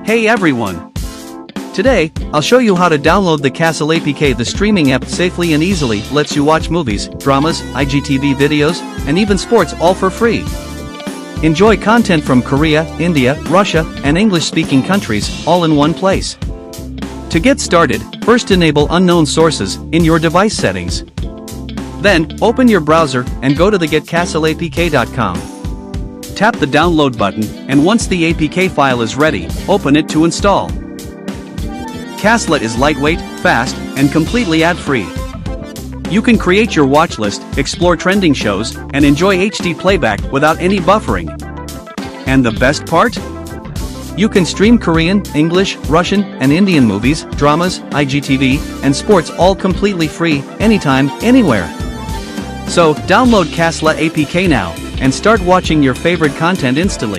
Hey everyone! Today, I'll show you how to download the Castle APK. The streaming app safely and easily lets you watch movies, dramas, IGTV videos, and even sports all for free. Enjoy content from Korea, India, Russia, and English-speaking countries all in one place. To get started, first enable unknown sources in your device settings. Then, open your browser and go to the getcastleapk.com. Tap the download button, and once the APK file is ready, open it to install. Castle is lightweight, fast, and completely ad-free. You can create your watch list, explore trending shows, and enjoy HD playback without any buffering. And the best part? You can stream Korean, English, Russian, and Indian movies, dramas, IGTV, and sports all completely free, anytime, anywhere. So, download Castle APK now, and start watching your favorite content instantly.